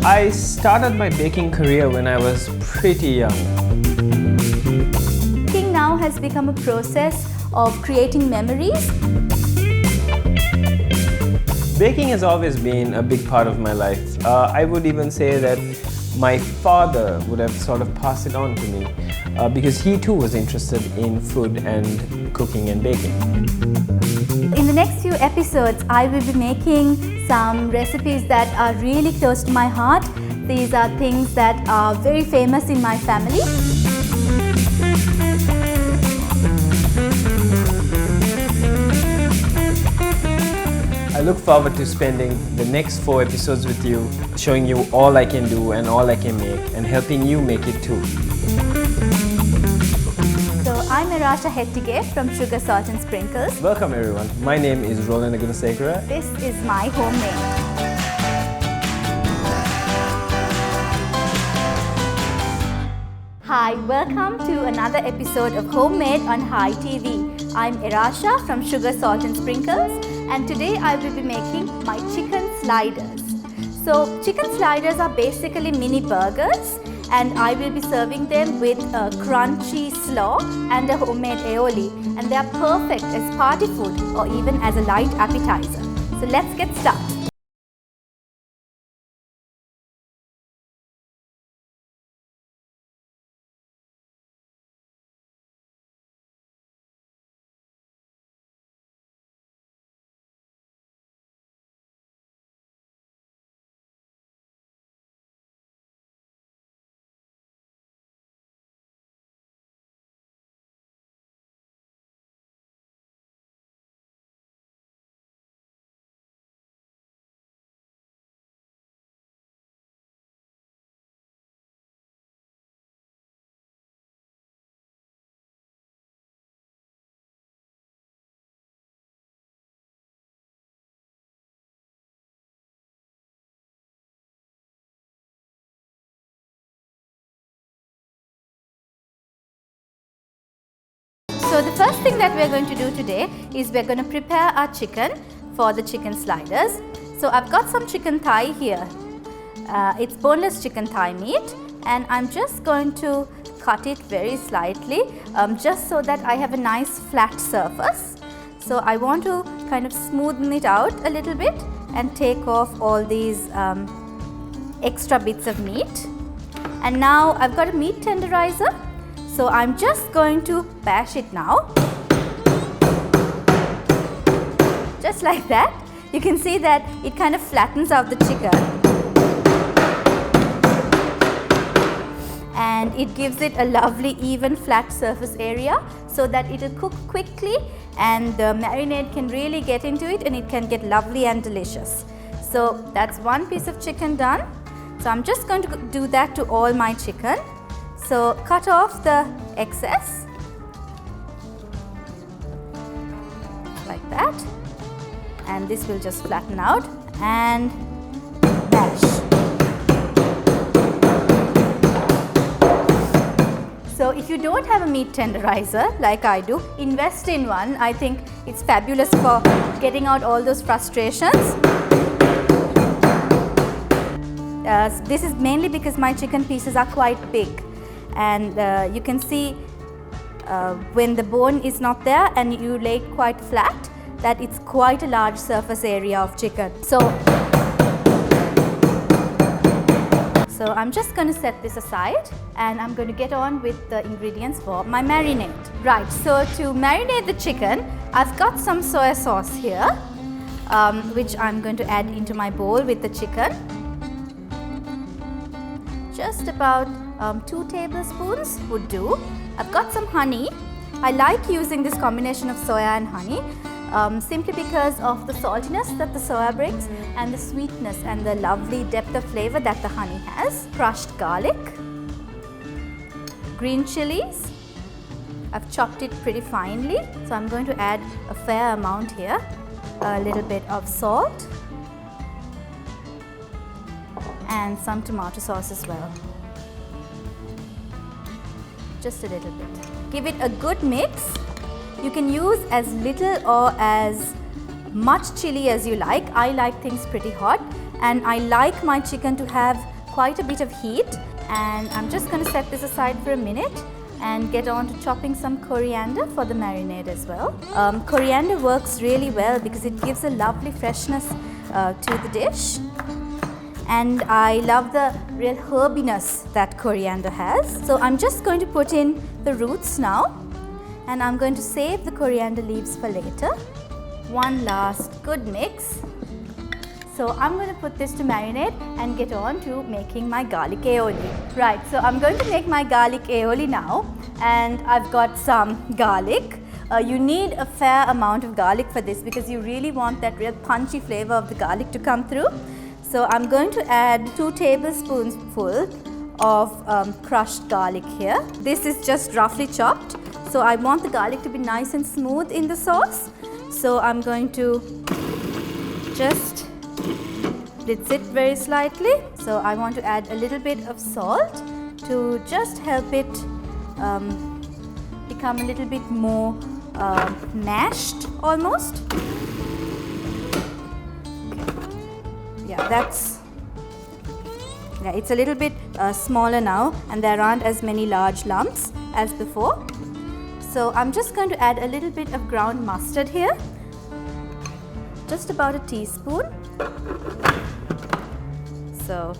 I started my baking career when I was pretty young. Baking now has become a process of creating memories. Baking has always been a big part of my life. I would even say that my father would have sort of passed it on to me because he too was interested in food and cooking and baking. In the next few episodes, I will be making some recipes that are really close to my heart. These are things that are very famous in my family. I look forward to spending the next 4 episodes with you, showing you all I can do and all I can make and helping you make it too. So I'm Erasha Hettige from Sugar, Salt and Sprinkles. Welcome everyone. My name is Rolando Gunesekere. This is my homemade. Hi, welcome to another episode of Homemade on High TV. I'm Erasha from Sugar, Salt and Sprinkles, and today I will be making my chicken sliders. So chicken sliders are basically mini burgers, and I will be serving them with a crunchy slaw and a homemade aioli, and they are perfect as party food or even as a light appetizer. So let's get started. So the first thing that we're going to do today is we're going to prepare our chicken for the chicken sliders. So I've got some chicken thigh here. It's boneless chicken thigh meat, and I'm just going to cut it very slightly just so that I have a nice flat surface. So I want to kind of smoothen it out a little bit and take off all these extra bits of meat. And now I've got a meat tenderizer. So I'm just going to bash it now, just like that. You can see that it kind of flattens out the chicken and it gives it a lovely even flat surface area so that it will cook quickly and the marinade can really get into it and it can get lovely and delicious. So that's one piece of chicken done. So I'm just going to do that to all my chicken. So cut off the excess like that, and this will just flatten out and bash. So if you don't have a meat tenderizer like I do, invest in one. I think it's fabulous for getting out all those frustrations. This is mainly because my chicken pieces are quite big. And you can see when the bone is not there and you lay it quite flat, that it's quite a large surface area of chicken. So I'm just going to set this aside and I'm going to get on with the ingredients for my marinade. Right, so to marinate the chicken, I've got some soy sauce here, which I'm going to add into my bowl with the chicken. Just about 2 tablespoons would do. I've got some honey. I like using this combination of soya and honey simply because of the saltiness that the soya brings and the sweetness and the lovely depth of flavor that the honey has. Crushed garlic, green chilies. I've chopped it pretty finely, so I'm going to add a fair amount here. A little bit of salt and some tomato sauce as well. Just a little bit. Give it a good mix. You can use as little or as much chili as you like. I like things pretty hot, and I like my chicken to have quite a bit of heat. And I'm just going to set this aside for a minute and get on to chopping some coriander for the marinade as well. Coriander works really well because it gives a lovely freshness to the dish. And I love the real herbiness that coriander has. So I'm just going to put in the roots now, and I'm going to save the coriander leaves for later. One last good mix. So I'm going to put this to marinate and get on to making my garlic aioli. Right, so I'm going to make my garlic aioli now, and I've got some garlic. You need a fair amount of garlic for this because you really want that real punchy flavor of the garlic to come through. So I'm going to add 2 tablespoons full of crushed garlic here. This is just roughly chopped. So I want the garlic to be nice and smooth in the sauce. So I'm going to just blitz it very slightly. So I want to add a little bit of salt to just help it become a little bit more mashed almost. Yeah, it's a little bit smaller now, and there aren't as many large lumps as before. So I'm just going to add a little bit of ground mustard here, just about a teaspoon. So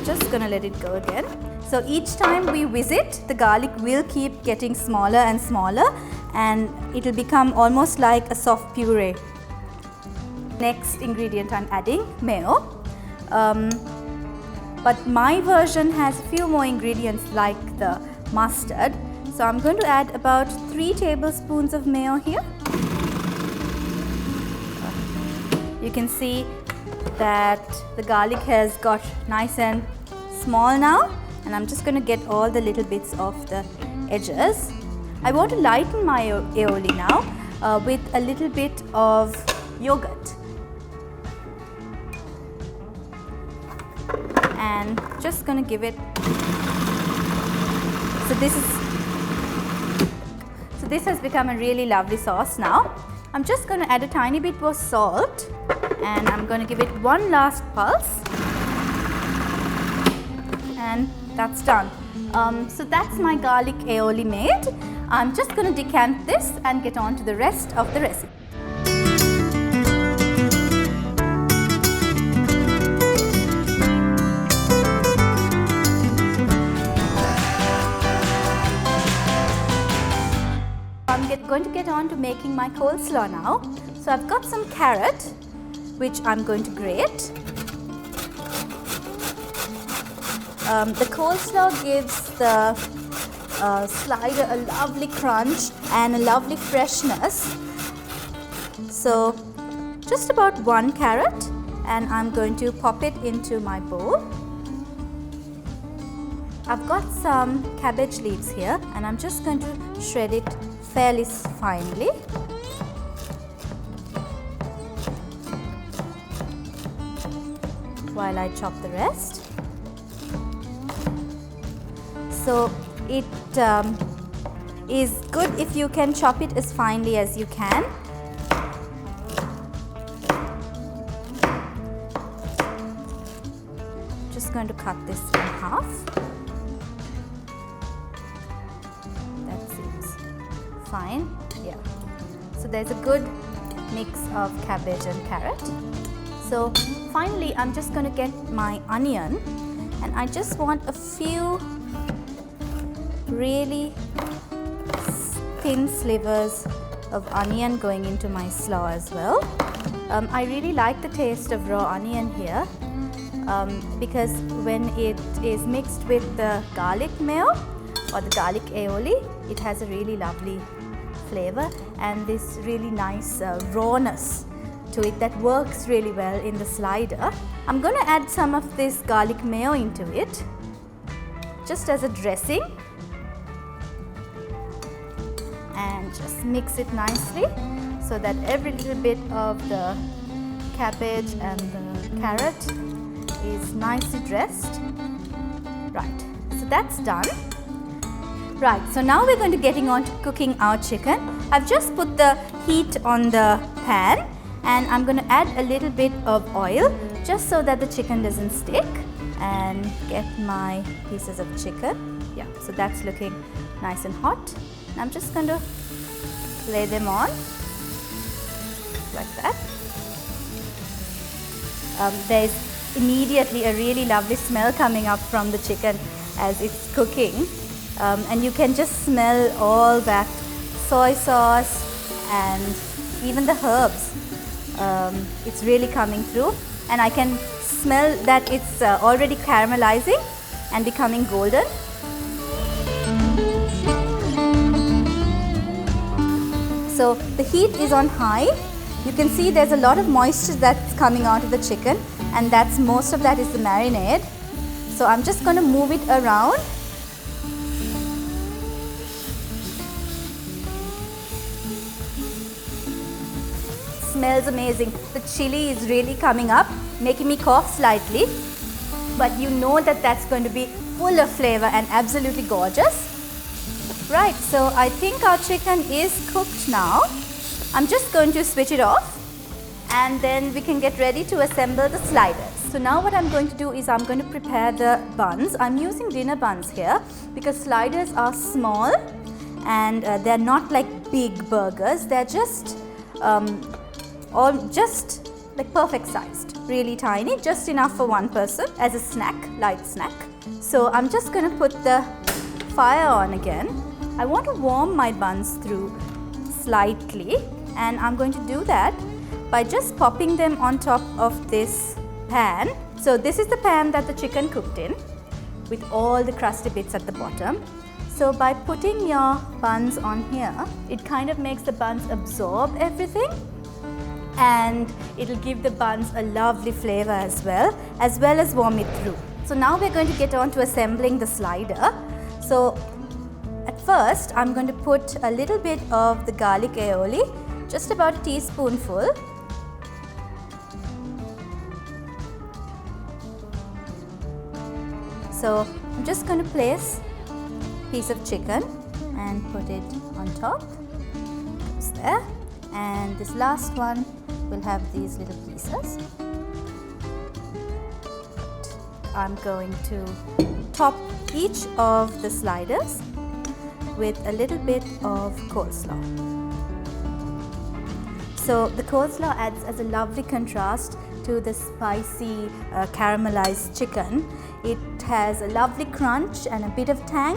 just gonna let it go again. So each time we visit, the garlic will keep getting smaller and smaller, and it will become almost like a soft puree. Next ingredient I'm adding mayo. But my version has a few more ingredients like the mustard. So I'm going to add about 3 tablespoons of mayo here. You can see that the garlic has got nice and small now, and I'm just going to get all the little bits off the edges. I want to lighten my aioli now with a little bit of yogurt. And just going to give it, so this has become a really lovely sauce now. I'm just going to add a tiny bit more salt, and I'm going to give it one last pulse, and that's done. So that's my garlic aioli made. I'm just going to decant this and get on to the rest of the recipe. I'm going to get on to making my coleslaw now. So I've got some carrot, which I'm going to grate. The coleslaw gives the slider a lovely crunch and a lovely freshness. So just about 1 carrot, and I'm going to pop it into my bowl. I've got some cabbage leaves here, and I'm just going to shred it fairly finely. While I chop the rest. So it is good if you can chop it as finely as you can. Just going to cut this in half. Fine, yeah. So there's a good mix of cabbage and carrot. So finally, I'm just going to get my onion, and I just want a few really thin slivers of onion going into my slaw as well. I really like the taste of raw onion here because when it is mixed with the garlic mayo or the garlic aioli, it has a really lovely flavor and this really nice rawness to it that works really well in the slider. I'm going to add some of this garlic mayo into it just as a dressing and just mix it nicely so that every little bit of the cabbage and the carrot is nicely dressed. Right, so that's done. Right, so now we're going to getting on to cooking our chicken. I've just put the heat on the pan and I'm going to add a little bit of oil just so that the chicken doesn't stick, and get my pieces of chicken. Yeah, so that's looking nice and hot. And I'm just going to lay them on like that. There's immediately a really lovely smell coming up from the chicken as it's cooking. And you can just smell all that soy sauce and even the herbs. It's really coming through, and I can smell that it's already caramelizing and becoming golden. So the heat is on high. You can see there's a lot of moisture that's coming out of the chicken, and that's most of that is the marinade. So I'm just going to move it around. Smells amazing. The chili is really coming up, making me cough slightly, but you know that that's going to be full of flavor and absolutely gorgeous. Right, so I think our chicken is cooked now. I'm just going to switch it off and then we can get ready to assemble the sliders. So now what I'm going to do is I'm going to prepare the buns. I'm using dinner buns here because sliders are small and they're not like big burgers. They're just just like perfect sized, really tiny, just enough for one person as a snack, light snack. So I'm just going to put the fire on again. I want to warm my buns through slightly, and I'm going to do that by just popping them on top of this pan. So this is the pan that the chicken cooked in with all the crusty bits at the bottom. So by putting your buns on here, it kind of makes the buns absorb everything, and it'll give the buns a lovely flavor as well as warm it through. So now we're going to get on to assembling the slider. So at first I'm going to put a little bit of the garlic aioli, just about a teaspoonful. So I'm just going to place a piece of chicken and put it on top. It's there. And this last one will have these little pieces. I'm going to top each of the sliders with a little bit of coleslaw. So the coleslaw adds as a lovely contrast to the spicy caramelized chicken. It has a lovely crunch and a bit of tang,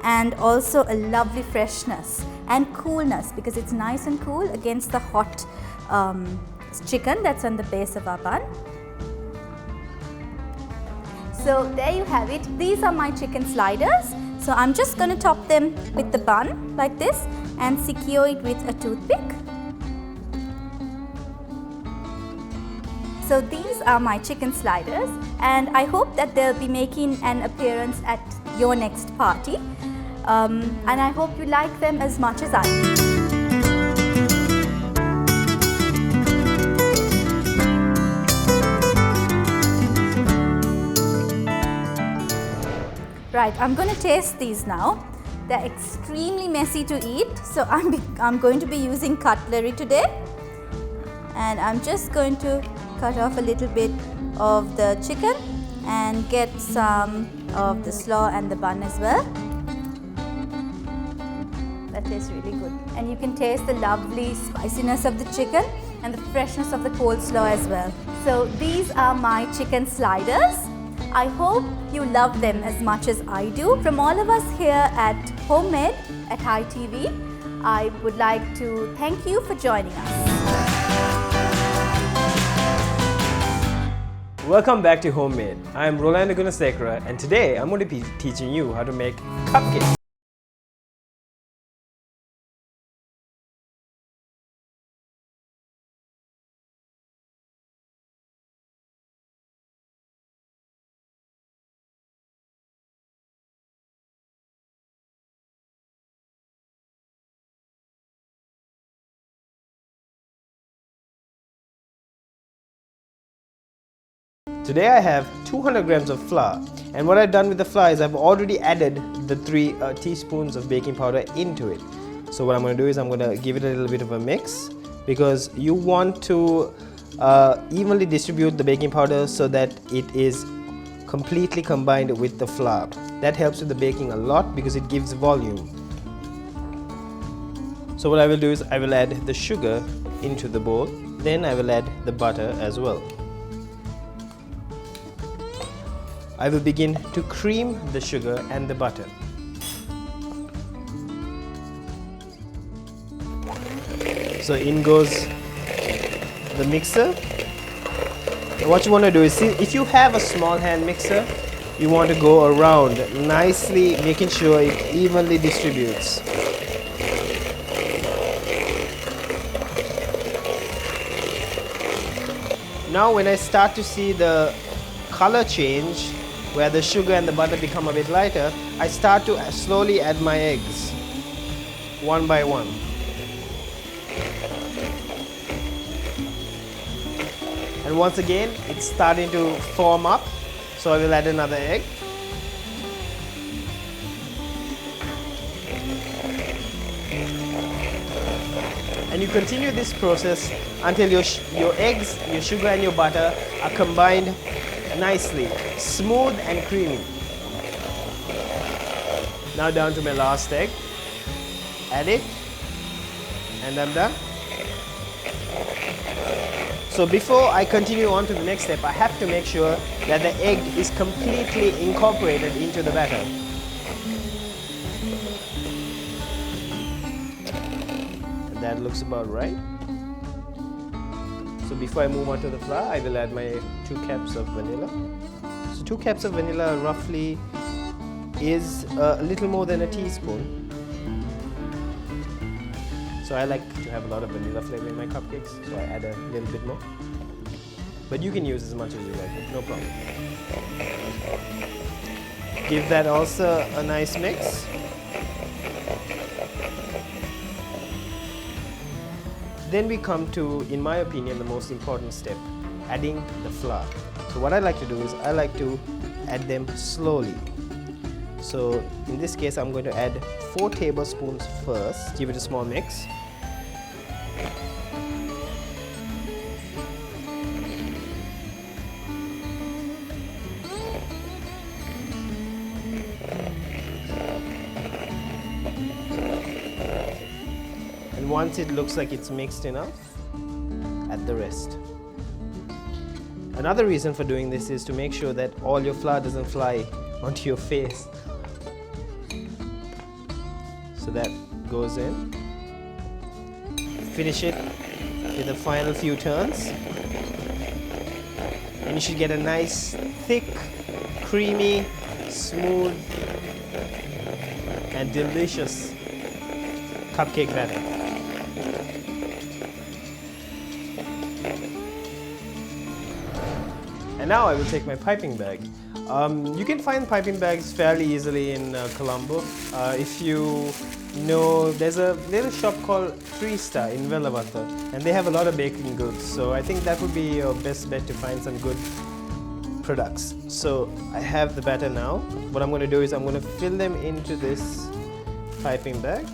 and also a lovely freshness and coolness because it's nice and cool against the hot chicken that's on the base of our bun. So there you have it. These are my chicken sliders. So I'm just going to top them with the bun like this and secure it with a toothpick. So these are my chicken sliders, and I hope that they'll be making an appearance at your next party. And I hope you like them as much as I do. Right, I'm going to taste these now. They're extremely messy to eat, so I'm going to be using cutlery today. And I'm just going to cut off a little bit of the chicken and get some of the slaw and the bun as well. That tastes really good. And you can taste the lovely spiciness of the chicken and the freshness of the coleslaw as well. So these are my chicken sliders. I hope you love them as much as I do. From all of us here at Homemade at Hi TV, I would like to thank you for joining us. Welcome back to Homemade. I'm Rolando Gunesekere, and today I'm going to be teaching you how to make cupcakes. Today I have 200 grams of flour, and what I've done with the flour is I've already added the 3 teaspoons of baking powder into it. So what I'm going to do is I'm going to give it a little bit of a mix, because you want to evenly distribute the baking powder so that it is completely combined with the flour. That helps with the baking a lot because it gives volume. So what I will do is I will add the sugar into the bowl, then I will add the butter as well. I will begin to cream the sugar and the butter. So in goes the mixer. What you want to do is, see, if you have a small hand mixer, you want to go around nicely, making sure it evenly distributes. Now when I start to see the color change, where the sugar and the butter become a bit lighter, I start to slowly add my eggs, one by one. And once again, it's starting to form up, so I will add another egg. And you continue this process until your eggs, your sugar and your butter are combined nicely, smooth and creamy. Now down to my last egg. Add it, and I'm done. So before I continue on to the next step, I have to make sure that the egg is completely incorporated into the batter. And that looks about right. So before I move on to the flour, I will add my 2 cups of vanilla. So 2 cups of vanilla roughly is a little more than a teaspoon. So I like to have a lot of vanilla flavor in my cupcakes, so I add a little bit more. But you can use as much as you like, no problem. Give that also a nice mix. Then we come to, in my opinion, the most important step, adding the flour. So what I like to do is I like to add them slowly. So in this case, I'm going to add 4 tablespoons first. Give it a small mix. And once it looks like it's mixed enough, add the rest. Another reason for doing this is to make sure that all your flour doesn't fly onto your face. So that goes in. Finish it with the final few turns. And you should get a nice, thick, creamy, smooth, and delicious cupcake batter. And now I will take my piping bag. You can find piping bags fairly easily in Colombo. If you know, there's a little shop called 3 Star in Velavata, and they have a lot of baking goods. So I think that would be your best bet to find some good products. So I have the batter now. What I'm going to do is I'm going to fill them into this piping bag.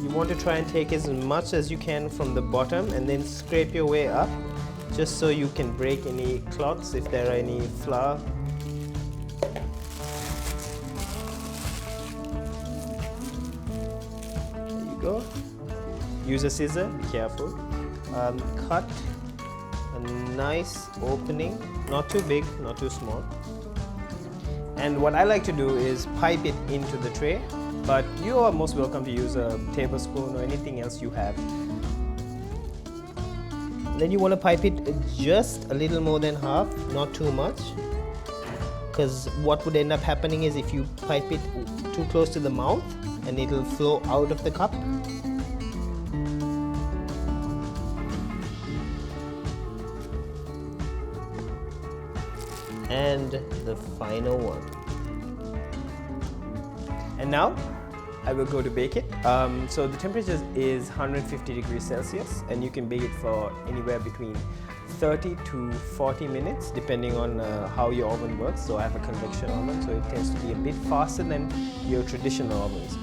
You want to try and take as much as you can from the bottom and then scrape your way up, just so you can break any clots if there are any flour. There you go. Use a scissor, be careful. Cut a nice opening, not too big, not too small. And what I like to do is pipe it into the tray, but you are most welcome to use a tablespoon or anything else you have. Then you want to pipe it just a little more than half, not too much, because what would end up happening is if you pipe it too close to the mouth, and it'll flow out of the cup. And the final one. And now I will go to bake it. So the temperature is 150 degrees Celsius, and you can bake it for anywhere between 30 to 40 minutes depending on how your oven works. So I have a convection oven, so it tends to be a bit faster than your traditional ovens.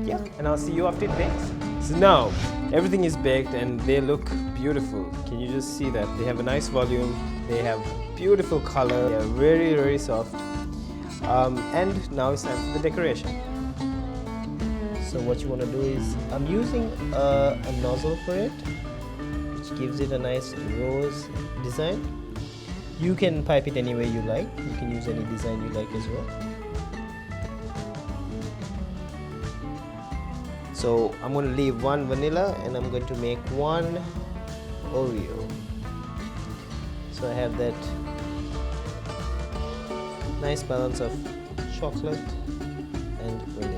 Yeah, and I'll see you after it bakes. So now everything is baked and they look beautiful. Can you just see that? They have a nice volume, they have beautiful color, they are very, very soft. And now it's time for the decoration. So what you want to do is, I'm using a nozzle for it, which gives it a nice rose design. You can pipe it any way you like. You can use any design you like as well. So I'm going to leave one vanilla and I'm going to make one Oreo. So I have that nice balance of chocolate and vanilla.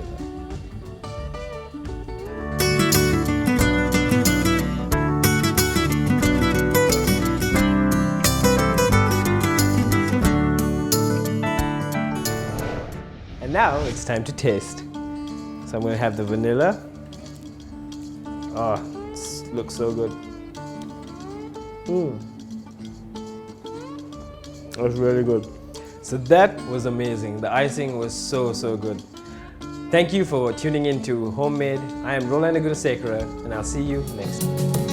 And now it's time to taste. So I'm going to have the vanilla. Oh, it looks so good. That's really good. So that was amazing. The icing was so good. Thank you for tuning in to Homemade. I am Rolando Gunesekere, and I'll see you next time.